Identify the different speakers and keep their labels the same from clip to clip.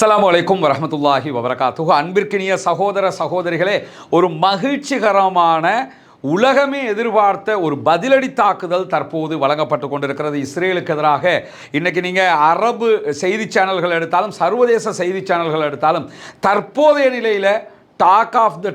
Speaker 1: அஸ்ஸலாமு அலைக்கும் வரஹ்மத்துல்லாஹி வபரகாத்துஹு. அன்பிற்கினிய சகோதர சகோதரிகளே, ஒரு மகிழ்ச்சிகரமான உலகமே எதிர்பார்த்த ஒரு பதிலடி தாக்குதல் தற்போது வழங்கப்பட்டு கொண்டிருக்கிறது இஸ்ரேலுக்கு எதிராக. இன்றைக்கி நீங்கள் அரபு செய்தி சேனல்கள் எடுத்தாலும் சர்வதேச செய்தி சேனல்கள் எடுத்தாலும் தற்போதைய நிலையில்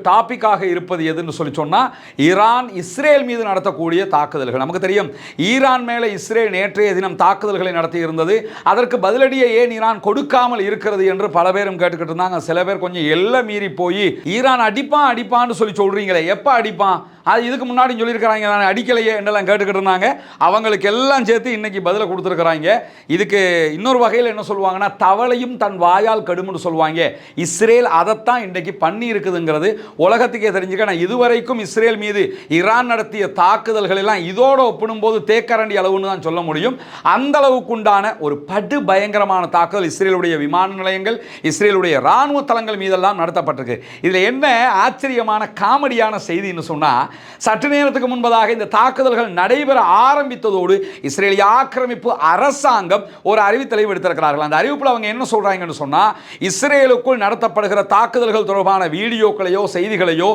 Speaker 1: டாபிக்காக இருப்பது எதுன்னு சொன்னால் ஈரான் இஸ்ரேல் மீது நடத்தக்கூடிய தாக்குதல்கள். நமக்கு தெரியும், ஈரான் மேலே இஸ்ரேல் நேற்றைய தினம் தாக்குதல்களை நடத்தி இருந்தது. அதற்கு பதிலடியை ஏன் ஈரான் கொடுக்காமல் இருக்கிறது என்று பல பேரும் கேட்டுக்கிட்டு இருந்தாங்க. சில பேர் கொஞ்சம் எல்லை மீறி போய் ஈரான் அடிப்பான்னு சொல்கிறீங்களே, எப்போ அடிப்பான், அது இதுக்கு முன்னாடி சொல்லியிருக்கிறாங்க, நான் அடிக்கலையே என்றெல்லாம் கேட்டுக்கிட்டு இருந்தாங்க. அவங்களுக்கு எல்லாம் சேர்த்து இன்னைக்கு பதிலை கொடுத்துருக்குறாங்க. இதுக்கு இன்னொரு வகையில் என்ன சொல்லுவாங்கன்னா, தவளையும் தன் வாயால் கடுமுன்னு சொல்லுவாங்க. இஸ்ரேல் அதைத்தான் இன்றைக்கு பண்ணி இருக்குதுங்கிறது உலகத்துக்கே தெரிஞ்சுக்க. நான் இதுவரைக்கும் இஸ்ரேல் மீது ஈரான் நடத்திய தாக்குதல்கள் எல்லாம் இதோடு ஒப்பிடும்போது தேக்கரண்டி அளவுன்னு தான் சொல்ல முடியும். அந்த அளவுக்கு உண்டான ஒரு படு பயங்கரமான தாக்குதல் இஸ்ரேலுடைய விமான நிலையங்கள், இஸ்ரேலுடைய இராணுவ தளங்கள் மீதெல்லாம் நடத்தப்பட்டிருக்கு. இதில் என்ன ஆச்சரியமான காமெடியான செய்தின்னு சொன்னால், சற்று நேரத்துக்கு முன்பதாக இந்த தாக்குதல்கள் நடைபெற ஆரம்பித்ததோடு இஸ்ரேலிய ஆக்கிரமிப்பு அரசாங்கம் ஒரு அறிவித்தலை விடுத்திருக்கிறார்கள். அந்த அறிவிப்பில் அவங்க என்ன சொல்றாங்கன்னு சொன்னா, இஸ்ரேலுக்குள் நடத்தப்படுகிற தாக்குதல்கள் தொடர்பான வீடியோக்களையோ செய்திகளையோ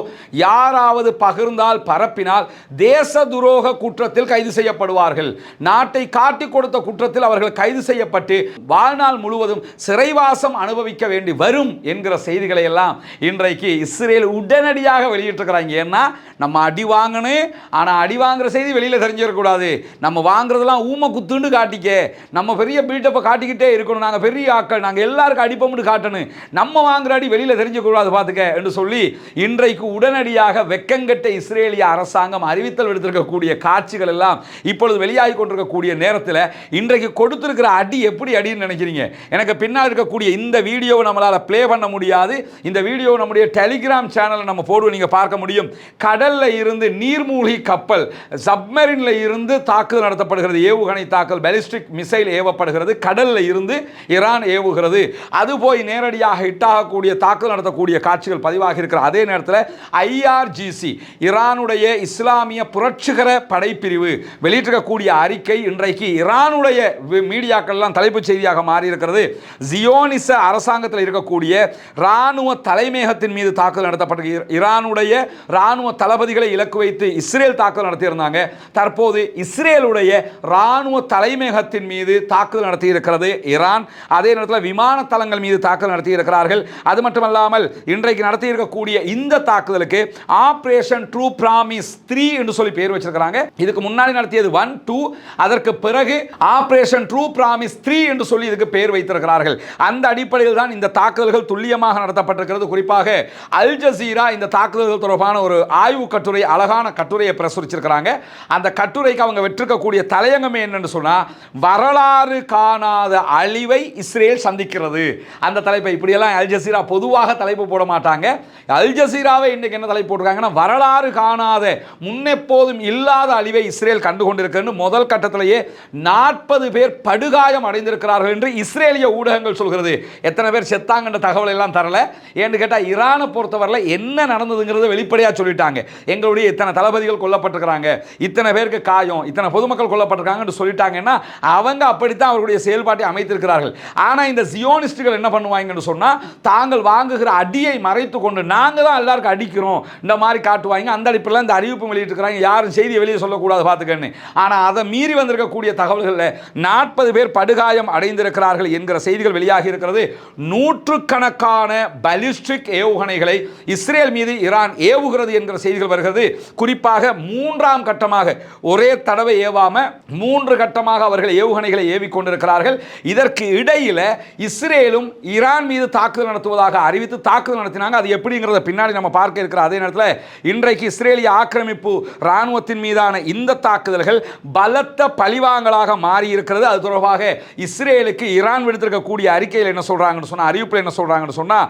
Speaker 1: யாராவது பகிர்ந்தால் பரப்பினால் தேச துரோக குற்றத்தில் கைது செய்யப்படுவார்கள். நாட்டை காட்டிக் கொடுத்த குற்றத்தில் அவர்கள் கைது செய்யப்பட்டு வாழ்நாள் முழுவதும் சிறைவாசம் அனுபவிக்க வேண்டி வரும் என்கிற செய்திகளை எல்லாம் இன்றைக்கு இஸ்ரேல் உடனடியாக வெளியிட்டிருக்கிறாங்க. ஏன்னா நம்ம அடி வாங்கணும், ஆனால் அடி வாங்குற செய்தி வெளியில் தெரிஞ்சிடக்கூடாது. நம்ம வாங்குறதெல்லாம் ஊமை குத்துண்டு காட்டிக்க, நம்ம பெரிய பில்டப்பை காட்டிக்கிட்டே இருக்கணும், நாங்கள் பெரிய ஆக்கள், நாங்கள் எல்லாருக்கும் அடிப்போம்னு காட்டணும், நம்ம வாங்குற அடி வெளியில் தெரிஞ்சக்கூடாது பார்த்துக்க என்று சொல்லி இன்றைக்கு உடனடியாக வெக்கங்கெட்ட இஸ்ரேலிய அரசாங்கம் அறிவித்தல் எடுத்திருக்கக்கூடிய காட்சிகள் எல்லாம் இப்பொழுது வெளியாகி கொண்டிருக்கக்கூடிய நேரத்தில் இன்றைக்கு கொடுத்திருக்கிற அடி எப்படி அடின்னு நினைக்கிறீங்க? எனக்கு பின்னால் இருக்கக்கூடிய இந்த வீடியோவை நம்மளால் ப்ளே பண்ண முடியாது. இந்த வீடியோ நம்முடைய டெலிகிராம் சேனலில் நம்ம போடுவோம், நீங்கள் பார்க்க முடியும். கடல்ல இருந்து நீர்மூழ்கி கப்பல் சப்மரின்ல இருந்து தாக்குதல் நடத்தப்படுகிறது. ஏவுகணை தாக்குதல், பாலிஸ்டிக் மிசைல் ஏவப்படுகிறது. கடல்ல இருந்து ஈரான் ஏவுகிறது. அது போய் நேரடியாக ஹிட்டாகக்கூடிய தாக்குதல் நடத்தக்கூடிய காட்சிகள் பதிவாகி இருக்கிற அதே நேரத்தில் ஐஆர்ஜிசி, ஈரானுடைய இஸ்லாமிய புரட்சிகர படைப்பிரிவு வெளியிட்டிருக்கக்கூடிய அறிக்கை இன்றைக்கு ஈரானுடைய மீடியாக்கள்லாம் தலைப்புச் செய்தியாக மாறி இருக்கிறது. ஜியோனிச அரசாங்கத்தில் இருக்கக்கூடிய இராணுவ தலைமையகத்தின் மீது தாக்குதல் நடத்தப்பட்ட ஈரானுடைய இராணுவ தளபதிகளை இலக்கு வைத்து இஸ்ரேல் தாக்குதல் நடத்தியிருந்தாங்க. தற்போது இஸ்ரேலுடைய இராணுவ தலைமையகத்தின் மீது தாக்குதல் நடத்தி இருக்கிறது ஈரான். அதே நேரத்தில் விமான தளங்கள் மீது தாக்குதல் நடத்தி இருக்கிறார்கள். அது மட்டுமல்லாமல் இன்றைக்கு நடத்தி இருக்கக்கூடிய இந்த தாக்குதலுக்கு ஆபரேஷன் ட்ரூ பிராமிஸ் 3 என்று சொல்லி பேர் வச்சிருக்கிறாங்க. இதுக்கு முன்னாடி நடத்தியது 1, 2, அதற்கு பிறகு ஆபரேஷன் ட்ரூ பிராமிஸ் 3 என்று சொல்லி இதுக்கு பேர் வைத்திருக்கிறார்கள். அந்த அடிப்படையில் தான் இந்த தாக்குதல்கள் துல்லியமாக நடத்தப்பட்டிருக்கிறது. குறிப்பாக அல் ஜசீரா இந்த தாக்குதல்கள் தொடர்பான ஒரு ஆய்வு கட்டுரை, அழகான கட்டுரையை பிரசுரிச்சிருக்கிறாங்க. அந்த கட்டுரைக்கு அவங்க வெற்றிருக்கக்கூடிய தலையங்கமே என்னன்னு சொன்னா, வரலாறு காணாத அழிவை இஸ்ரேல் சந்திக்கிறது. அந்த தலைப்பை இப்படியெல்லாம் அல் ஜசீரா பொதுவாக தலைப்பு போட மாட்டாங்க. அல் ஜசீராவை இன்னைக்கு என்ன தலைப்பு போட்டிருக்காங்கன்னா, வரலாறு காணாத முன்னெப்போதும் இல்லாத அழிவை இஸ்ரேல் கண்டுகொண்டிருக்கிறது. முதல் கட்டத்திலேயே 40 பேர் படுகாயம் அடைந்திருக்கிறார்கள் என்று இஸ்ரேலிய ஊடகங்கள் சொல்கிறது. எத்தனை பேர் செத்தாங்கன்ற தகவல் எல்லாம் தரல. ஏன்னு கேட்டால் ஈரானை பொறுத்தவரை என்ன நடந்ததுங்கிறத வெளிப்படையாக சொல்லிட்டாங்க. எங்களுடைய இத்தனை தளபதிகள் கொல்லப்பட்டிருக்கிறாங்க, இத்தனை பேருக்கு காயம், இத்தனை பொதுமக்கள் கொல்லப்பட்டிருக்காங்கன்னு சொல்லிட்டாங்கன்னா அவங்க அப்படித்தான் அவர்களுடைய செயல்பாட்டை அமைத்திருக்கிறார்கள். ஆனால் இந்த ஜியோனிஸ்டுகள் என்ன பண்ணுவாங்கன்னு சொன்னால், தாங்கள் வாங்குகிற அடியை மறைத்து கொண்டு நாங்கள் தான் எல்லாருக்கும் அடிக்கிறோம் இந்த மாதிரி காட்டுவாங்க. அந்த அடிப்படையில் இந்த அறிவிப்பு வெளியிட்டிருக்கிறாங்க, யாரும் செய்தியை வெளியே சொல்லக்கூடாது பார்த்துக்கன்னு. ஆனால் அதை மீறி வந்திருக்கக்கூடிய தகவல்களில் 40 பேர் படுகாயம் அடைந்திருக்கிறார்கள் என்கிற செய்திகள் வெளியாகி இருக்கிறது. நூற்றுக்கணக்கான பாலிஸ்டிக் ஏவுகணைகளை இஸ்ரேல் மீது ஈரான் ஏவுகிறது என்கிற செய்திகள் வருகிறது. குறிப்பாக 3ஆம் கட்டமாக, ஒரே தடவை ஏவாம 3 கட்டமாக அவர்கள் ஏவுகணைகளை ஏவிக்கொண்டிருக்கிறார்கள். இதற்கு இடையில இஸ்ரேலும் ஈரான் மீது தாக்குதல் நடத்துவதாக அறிவித்து தாக்குதல் நடத்தினாங்க. அது எப்படிங்கிறத பின்னாடி நம்ம பார்க்க இருக்கிற அதே நேரத்தில் இன்றைக்கு இஸ்ரேலிய ஆக்கிரமிப்பு இராணுவத்தின் மீதான இந்த தாக்குதல்கள் பலத்த பழிவாங்கலாக மாறி இருக்கிறது. அது தொடர்பாக இஸ்ரேலுக்கு ஈரான் விடுத்திருக்கக்கூடிய அறிக்கையில் என்ன சொல்றாங்கன்னு சொன்னா, அறிவிப்பில் என்ன சொல்றாங்கன்னு சொன்னா,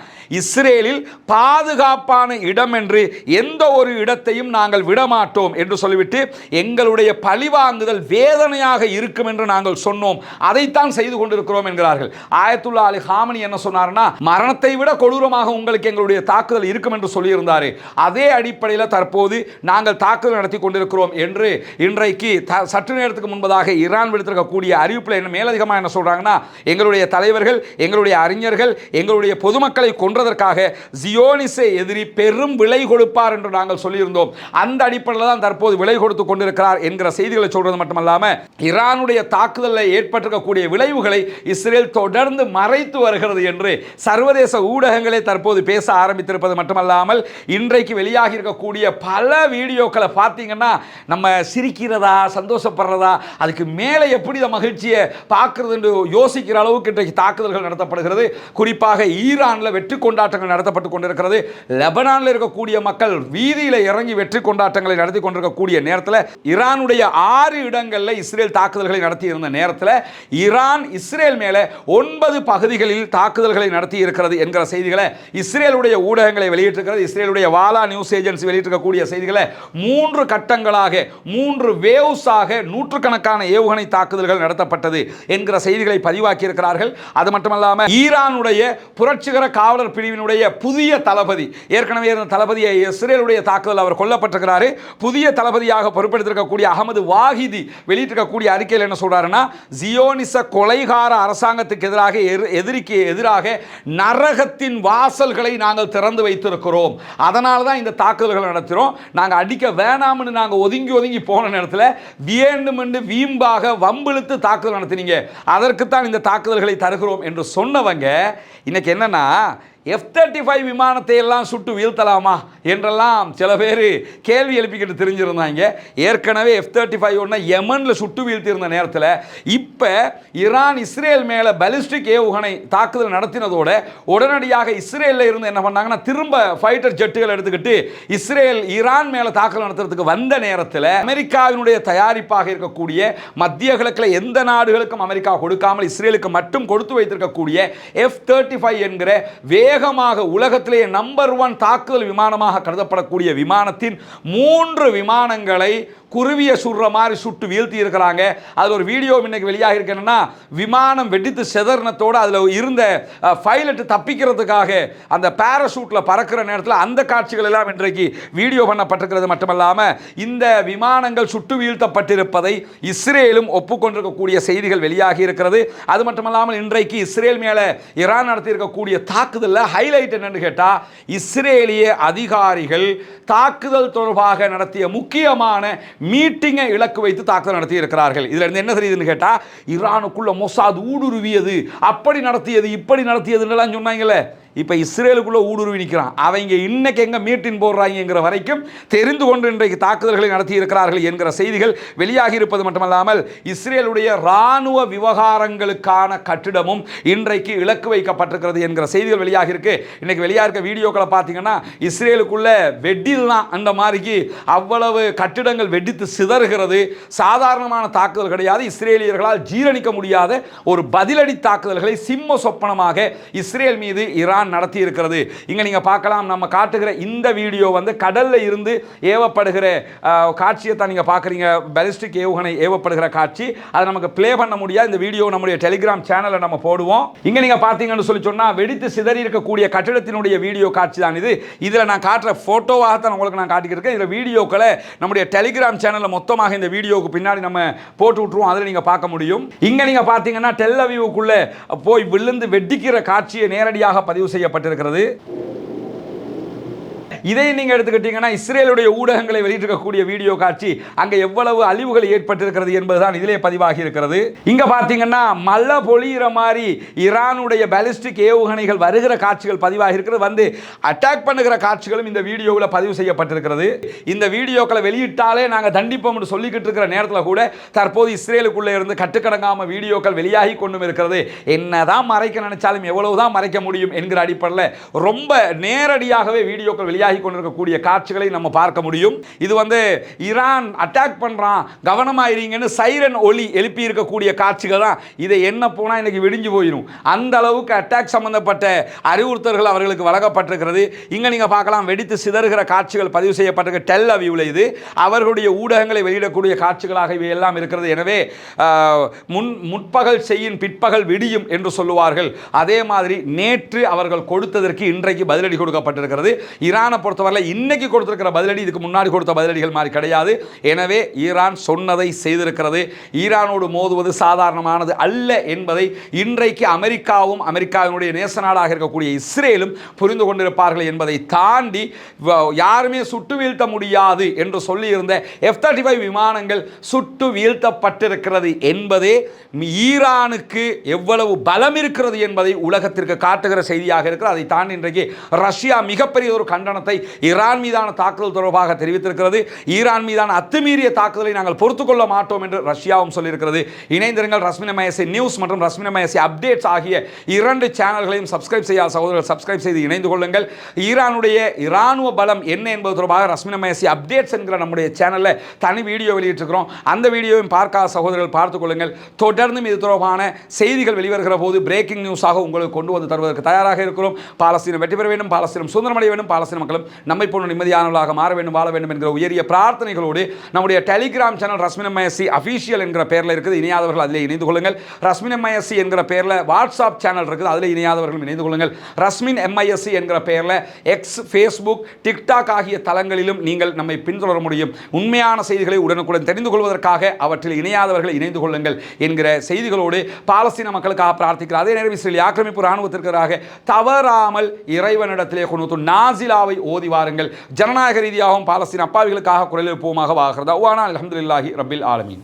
Speaker 1: இஸ்ரேலில் பாதுகாப்பான இடம் என்று எந்த ஒரு இடத்தை மரணத்தையும் நாங்கள் விடமாட்டோம் என்று சொல்லிவிட்டு எங்களுடைய பழிவாங்குதல் வேதனையாக இருக்கும் என்று நாங்கள் சொன்னோம், அதைத்தான் செய்து கொண்டிருக்கிறோம் என்கிறார்கள். ஆயத்துல்லா அலி ஹாமனி என்ன சொன்னார்னா, மரணத்தை விட கொடூரமாக உங்களுக்கு எங்களுடைய தாக்குதல் இருக்கும் என்று சொல்லியிருந்தார். அதே அடிப்படையில் தற்போது நாங்கள் தாக்குதல் நடத்தி கொண்டிருக்கிறோம் என்று இன்றைக்கு சற்று நேரத்துக்கு முன்பதாக ஈரான் விடுத்திருக்கக்கூடிய அறிவிப்பில் என்ன மேலதிகமாக என்ன சொல்றாங்கன்னா, எங்களுடைய தலைவர்கள், எங்களுடைய அறிஞர்கள், எங்களுடைய பொதுமக்களை கொன்றதற்காக ஜியோனிசை எதிரி பெரும் விலை கொடுப்பார் என்று நாங்கள் சொல்லியிருந்தோம். அந்த அடிப்படையில் தான் தற்போது விலை கொடுத்து கொண்டிருக்கிறார் என்கிற செய்திகளை சொல்றது மட்டுமல்லாமல் ஈரானுடைய தாக்குதலில் ஏற்பட்டிருக்கக்கூடிய விளைவுகளை இஸ்ரேல் தொடர்ந்து மறைத்து வருகிறது என்று சர்வதேச ஊடகங்களே தற்போது பேச ஆரம்பித்திருப்பது மட்டுமல்லாமல் இன்றைக்கு வெளியாகி இருக்கக்கூடிய பல வீடியோக்களை பார்த்தீங்கன்னா நம்ம சிரிக்கிறதா சந்தோஷப்படுறதா அதுக்கு மேலே எப்படி இந்த மகிழ்ச்சியை பார்க்கறது என்று யோசிக்கிற அளவுக்கு இன்றைக்கு தாக்குதல்கள் நடத்தப்படுகிறது. குறிப்பாக ஈரானில் வெற்றி கொண்டாட்டங்கள் நடத்தப்பட்டு கொண்டிருக்கிறது. லெபனானில் இருக்கக்கூடிய மக்கள் வீதியில் இறங்கி வெற்றி கொண்டாட்டங்களை நடத்தி கொண்டிருக்கக்கூடிய நேரத்தில் ஈரானுடைய 6 இடங்களில் இஸ்ரேல் தாக்குதல்களை நடத்தி இருந்த நேரத்தில் ஈரான் இஸ்ரேல் மேலே 9 பகுதிகளில் தாக்குதல்களை நடத்தி இருக்கிறது என்கிற செய்திகளை இஸ்ரேலுடைய ஊடகங்களை வெளியிட்டிருக்கிறது. இஸ்ரேலுடைய வாலா நியூஸ் ஏஜென்சி வெளியிட்டிருக்கக்கூடிய செய்திகளை 3 கட்டங்களாக 3 வேவ்ஸாக நூற்றுக்கணக்கான ஏவுகணை தாக்குதல்கள் நடத்தப்பட்டது என்கிற செய்திகளை பதிவாக்கி இருக்கிறார்கள். அது மட்டுமல்லாமல் ஈரானுடைய புரட்சிகர காவலர் பிரிவினுடைய புதிய தளபதி, ஏற்கனவே இருந்த தளபதியை இஸ்ரேலுடைய தாக்குதல் அவர் கொல்லப்பட்டிருக்கிறார். புதிய தளபதியாக பொறுப்பெடுத்திருக்கக்கூடிய அகமது வாஹிதி வெளியிட்டிருக்கக்கூடிய அறிக்கையில் என்ன சொல்றாருன்னா, ஜியோனிச கொலைகார அரசாங்கத்துக்கு எதிராக எதிரிக்கு எதிராக நரகத்தின் வாசல்களை நாங்கள் திறந்து வைத்திருக்கிறோம், அதனால தான் இந்த தாக்குதல்கள் நடத்துகிறோம். நாங்கள் அடிக்க வேணாம்னு நாங்கள் ஒதுங்கி போன நேரத்தில் வேண்டுமென்று வீம்பாக வம்பிழுத்து தாக்குதல் நடத்தினீங்க, அதற்குத்தான் இந்த தாக்குதல்களை தருகிறோம் என்று சொன்னவங்க இன்னைக்கு என்னன்னா, F-35 விமானத்தை எல்லாம் சுட்டு வீழ்த்தலாமா என்றெல்லாம் சில பேர் கேள்வி எழுப்பிக்கிட்டு தெரிஞ்சிருந்தாங்க. ஏற்கனவே F-35 ஒன்று யமனில் சுட்டு வீழ்த்தியிருந்த நேரத்தில் இப்போ ஈரான் இஸ்ரேல் மேலே பாலிஸ்டிக் ஏவுகணை தாக்குதல் நடத்தினதோட உடனடியாக இஸ்ரேலில் இருந்து என்ன பண்ணாங்கன்னா, திரும்ப ஃபைட்டர் ஜெட்டுகள் எடுத்துக்கிட்டு இஸ்ரேல் ஈரான் மேலே தாக்குதல் நடத்துறதுக்கு வந்த நேரத்தில் அமெரிக்காவினுடைய தயாரிப்பாக இருக்கக்கூடிய மத்திய கிழக்கில் எந்த நாடுகளுக்கும் அமெரிக்கா கொடுக்காமல் இஸ்ரேலுக்கு மட்டும் கொடுத்து வைத்திருக்கக்கூடிய F-35 என்கிற வேகமாக உலகத்திலேயே நம்பர் 1 தாக்குதல் விமானமாக கருதப்படக்கூடிய விமானத்தின் 3 விமானங்களை குருவிய சுடுற மாதிரி சுட்டு வீழ்த்தி இருக்கிறாங்க. அதில் ஒரு வீடியோ இன்னைக்கு வெளியாக இருக்கணும்னா, விமானம் வெடித்து செதறினத்தோடு அதில் இருந்த பைலட் தப்பிக்கிறதுக்காக அந்த பாராசூட்டில் பறக்கிற நேரத்தில் அந்த காட்சிகள் எல்லாம் இன்றைக்கு வீடியோ பண்ணப்பட்டிருக்கிறது. மட்டுமல்லாமல் இந்த விமானங்கள் சுட்டு வீழ்த்தப்பட்டிருப்பதை இஸ்ரேலும் ஒப்புக்கொண்டிருக்கக்கூடிய செய்திகள் வெளியாகி இருக்கிறது. அது மட்டுமல்லாமல் இன்றைக்கு இஸ்ரேல் மேலே ஈரான் நடத்தியிருக்கக்கூடிய தாக்குதலில் ஹைலைட் என்னன்னு கேட்டால், இஸ்ரேலிய அதிகாரிகள் தாக்குதல் தொடர்பாக நடத்திய முக்கியமான மீட்டிங்கை இலக்கு வைத்து தாக்குதல் நடத்தி இருக்கிறார்கள். இதுல இருந்து என்ன தெரியுதுன்னு கேட்டா, ஈரானுக்குள்ள மொசாத் ஊடுருவியது, அப்படி நடத்தியது, இப்படி நடத்தியதுன்னு சொன்னாங்களே, இப்போ இஸ்ரேலுக்குள்ள ஊடுருவி நிற்கிறான். அவங்க இன்னைக்கு எங்க மீட்டின் போடுறாங்கிற வரைக்கும் தெரிந்து கொண்டு இன்றைக்கு தாக்குதல்களை நடத்தி இருக்கிறார்கள் என்கிற செய்திகள் வெளியாகி இருப்பது மட்டுமல்லாமல், இஸ்ரேலுடைய இராணுவ விவகாரங்களுக்கான கட்டிடமும் இன்றைக்கு இலக்கு வைக்கப்பட்டிருக்கிறது என்கிற செய்திகள் வெளியாகி இருக்கு. இன்னைக்கு வெளியாக இருக்க வீடியோக்களை பார்த்தீங்கன்னா, இஸ்ரேலுக்குள்ள வெட்டிலாம் அந்த மாதிரிக்கு அவ்வளவு கட்டிடங்கள் வெடித்து சிதறுகிறது. சாதாரணமான தாக்குதல் கிடையாது. இஸ்ரேலியர்களால் ஜீரணிக்க முடியாத ஒரு பதிலடி தாக்குதல்களை சிம்ம சொப்பனமாக இஸ்ரேல் மீது ஈரான் நடத்தி இருக்கிறது. இங்க நீங்க பார்க்கலாம், நம்ம காட்டுகிற இந்த வீடியோ வந்து கடல்ல இருந்து ஏவப்படுகிற காட்சியை தான் நீங்க பார்க்குறீங்க. பாலிஸ்டிக் ஏவுகணை ஏவப்படுகிற காட்சி. அதை நமக்கு ப்ளே பண்ண முடியாது. இந்த வீடியோ நம்முடைய டெலிகிராம் சேனலில் நம்ம போடுவோம். இங்க நீங்க பார்த்தீங்கன்னு சொல்லி சொன்னா, வெடித்து சிதறி இருக்கக்கூடிய கட்டிடத்தினுடைய வீடியோ காட்சி தான் இது. இதில் நான் காட்டுற போட்டோவாக தான் உங்களுக்கு நான் காட்டிக்கிறேன். இதில் வீடியோக்களை நம்முடைய டெலிகிராம் சேனலில் மொத்தமாக இந்த வீடியோவுக்கு பின்னாடி நம்ம போட்டு விட்டுருவோம். அதில் நீங்க பார்க்க முடியும். இங்க நீங்க பார்த்தீங்கன்னா, டெல் அவீவுக்குள்ள போய் விழுந்து வெடிக்கிற காட்சியை நேரடியாக பதிவு செய்யப்பட்டிருக்கிறது. இதை நீங்க எடுத்துக்கிட்டீங்கன்னா, இஸ்ரேலுடைய ஊடகங்களை வெளியிட்டிருக்கக்கூடிய வீடியோ காட்சி அங்க எவ்வளவு அழிவுகள் ஏற்பட்டிருக்கிறது என்பதுதான் இதிலே பதிவாகி இருக்கிறது. இங்க பாத்தீங்கன்னா, மழை பொழியிற மாதிரி ஈரானுடைய பாலிஸ்டிக் ஏவுகணைகள் வருகிற காட்சிகள் பதிவாகி இருக்கிறது. வந்து அட்டாக் பண்ணுகிற காட்சிகளும் இந்த வீடியோவில் பதிவு செய்யப்பட்டிருக்கிறது. இந்த வீடியோக்களை வெளியிட்டாலே நாங்க தண்டிப்போம் என்று சொல்லிக்கிட்டு இருக்கிற நேரத்தில் கூட தற்போது இஸ்ரேலுக்குள்ளே இருந்து கட்டுக்கடங்காம வீடியோக்கள் வெளியாகி கொண்டும் இருக்கிறது. என்னதான் மறைக்க நினைச்சாலும் எவ்வளவுதான் மறைக்க முடியும் என்கிற அடிப்படையில் ரொம்ப நேரடியாகவே வீடியோக்கள் வெளியாகி வெளியாகி கொண்டிருக்கக்கூடிய காட்சிகளை நம்ம பார்க்க முடியும். இது ஈரான் அட்டாக் பண்றான் கவனமாயிருங்கன்னு சைரன் ஒலி எழுப்பி இருக்கக்கூடிய காட்சிகள் தான். இதை என்ன போனா இன்னைக்கு விடிஞ்சு போயிடும். அந்த அளவுக்கு அட்டாக் சம்பந்தப்பட்ட அறிவுறுத்தல்கள் அவர்களுக்கு வழங்கப்பட்டிருக்கிறது. இங்க நீங்க பார்க்கலாம் வெடித்து சிதறுகிற காட்சிகள் பதிவு செய்யப்பட்டிருக்க டெல் அவிவ்ல இது அவர்களுடைய ஊடகங்களை வெளியிடக்கூடிய காட்சிகளாக இவை எல்லாம் இருக்கிறது. எனவே முற்பகல் செய்யின் பிற்பகல் விடியும் என்று சொல்லுவார்கள். அதே மாதிரி நேற்று அவர்கள் கொடுத்ததற்கு இன்றைக்கு பதிலடி கொடுக்கப்பட்டிருக்கிறது. ஈரானை பொறுத்தவரை இன்னைக்கு கொடுத்திருக்கிற பதிலடி இதுக்கு முன்னாடி கொடுத்த பதிலடிகள் மாதிரி கிடையாது. எனவே ஈரான் சொன்னதை செய்திருக்கிறது. ஈரானோடு மோதுவது சாதாரணமானது அல்ல என்பதை இன்றைக்கு அமெரிக்காவும் அமெரிக்காவினுடைய நேச நாடாக இருக்கக்கூடிய இஸ்ரேலும் புரிந்து கொண்டிருப்பார்கள் என்பதை தாண்டி யாருமே சுட்டு வீழ்த்த முடியாது என்று சொல்லியிருந்த F-35 விமானங்கள் சுட்டு வீழ்த்தப்பட்டிருக்கிறது என்பதே ஈரானுக்கு எவ்வளவு பலம் இருக்கிறது என்பதை உலகத்திற்கு காட்டுகிற செய்தியாக இருக்கிறது. அதை தாண்டி இன்றைக்கு ரஷ்யா மிகப்பெரிய ஒரு கண்டனத்தை ஈரான் மீதான தாக்குதல் தொடர்பாக தெரிவித்திருக்கிறது. ஈரான் மீதான அத்துமீறிய தாக்குதலை நாங்கள் பொறுத்துக்கொள்ள மாட்டோம் என்று ரஷ்யாவும் சொல்லியிருக்கிறது. இணைந்திருங்கள். ரஸ்மின் எம்ஐஎஸ்சி நியூஸ் மற்றும் ரஸ்மின் எம்ஐஎஸ்சி அப்டேட்ஸ் ஆகிய 2 சேனல்களையும் சப்ஸ்கிரைப் செய்யாத சகோதரர்கள் சப்ஸ்கிரைப் செய்து இணைந்து கொள்ளுங்கள். ஈரானுடைய இராணுவ பலம் என்ன என்பது தொடர்பாக ரஸ்மின் எம்ஐஎஸ்சி அப்டேட்ஸ் என்கிற நம்முடைய சேனலில் தனி வீடியோ வெளியிட்டிருக்கிறோம். அந்த வீடியோவையும் பார்க்காத சகோதரர்கள் பார்த்துக் கொள்ளுங்கள். தொடர்ந்தும் இது தொடர்பான செய்திகள் வெளிவருகிற போது பிரேக்கிங் நியூஸாக உங்களுக்கு கொண்டு வந்து தருவதற்கு தயாராக இருக்கிறோம். பாலஸ்தீனம் வெற்றி பெற வேண்டும், பாலஸ்தீனம் சுதந்திரமடைய வேண்டும், பாலஸ்தீன மக்களும் நம்மை போன்ற நிம்மதியானவர்களாக மாற வேண்டும், வாழ வேண்டும் என்கிற உயரிய பிரார்த்தனைகளோடு நம்முடைய Telegram channel Rasmin MISC official என்கிற பெயரில் இருக்குது. இணையாதவர்கள் அதில் இணைந்து கொள்ளுங்கள். ரஸ்மின் எம்ஐஎஸ்சி என்கிற பெயரில் வாட்ஸ்அப் சேனல் இருக்குது. அதில் இணையாதவர்களும் இணைந்து கொள்ளுங்கள். ரஸ்மின் எம்ஐஎஸ்சி என்கிற பெயரில் எக்ஸ், ஃபேஸ்புக், டிக்டாக் ஆகிய தளங்களிலும் நீங்கள் நம்மை பின்தொடர முடியும். உண்மையான செய்திகளை உடனுக்குடன் தெரிந்து கொள்வதற்காக அவற்றில் இணையாதவர்கள் இணைந்து கொள்ளுங்கள் என்கிற செய்திகளோடு பாலஸ்தீன மக்களுக்காக பிரார்த்திக்கிறார். அதே நேரம் இஸ்ரேல் ஆக்கிரமிப்பு ராணுவத்திற்காக தவறாமல் இறைவனிடத்திலே கொண்டு நாசிலாவை ஓதி வாருங்கள். ஜனநாயக ரீதியாகவும் பாலஸ்தீன அப்பாவிகளுக்காக குரல் எழுப்புவோமாக வாகிறது. அல்ஹம்துலில்லாஹி ரப்பில் ஆலமீன்.